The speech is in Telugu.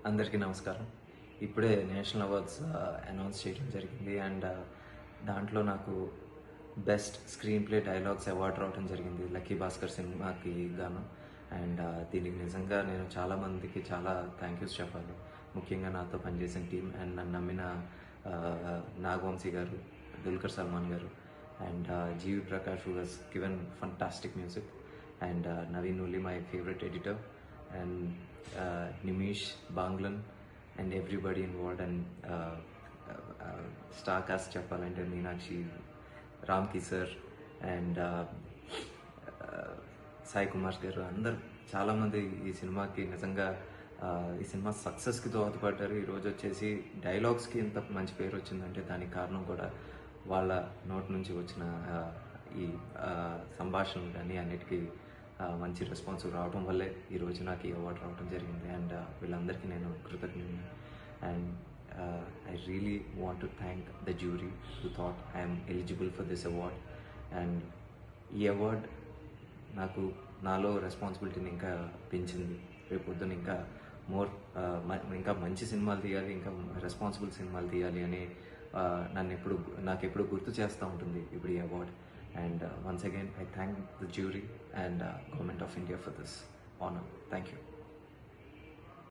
అందరికీ నమస్కారం. ఇప్పుడే నేషనల్ అవార్డ్స్ అనౌన్స్ చేయడం జరిగింది. అండ్ దాంట్లో నాకు best screen play dialogues award రావడం జరిగింది 'లక్కీ భాస్కర్' సినిమాకి గాను. అండ్ దీనికి నిజంగా నేను చాలామందికి చాలా థ్యాంక్ యూస్ చెప్పాలి. ముఖ్యంగా నాతో పనిచేసిన టీం అండ్ నన్ను నమ్మిన నాగవంశీ గారు, దుల్కర్ సల్మాన్ గారు and GV Prakash who has given fantastic music and Naveen Nooli my favourite editor and Nimish, Banglan and everybody involved and star cast చెప్పాలంటే మీనాక్షి, రామ్కి సార్ అండ్ సాయి కుమార్ గారు అందరు చాలామంది ఈ సినిమాకి నిజంగా ఈ సినిమా సక్సెస్కి దోహదపడ్డారు. ఈరోజు వచ్చేసి డైలాగ్స్కి ఇంత మంచి పేరు వచ్చిందంటే దానికి కారణం కూడా వాళ్ళ నోటి నుంచి వచ్చిన ఈ సంభాషణలు కానీ అన్నిటికీ మంచి రెస్పాన్స్ రావడం వల్లే ఈరోజు నాకు ఈ అవార్డు రావడం జరిగింది. అండ్ వీళ్ళందరికీ నేను కృతజ్ఞుని. And I really want to thank the jury who thought I'm eligible for this award. And ఈ అవార్డ్ నాకు నాలో రెస్పాన్సిబిలిటీని ఇంకా పెంచింది. రేపు పొద్దున ఇంకా ఇంకా మంచి సినిమాలు తీయాలి, ఇంకా రెస్పాన్సిబుల్ సినిమాలు తీయాలి అని నాకు ఎప్పుడు గుర్తు చేస్తూ ఉంటుంది ఇప్పుడు ఈ award. And once again, I thank the jury and Government of India for this honor. Thank you.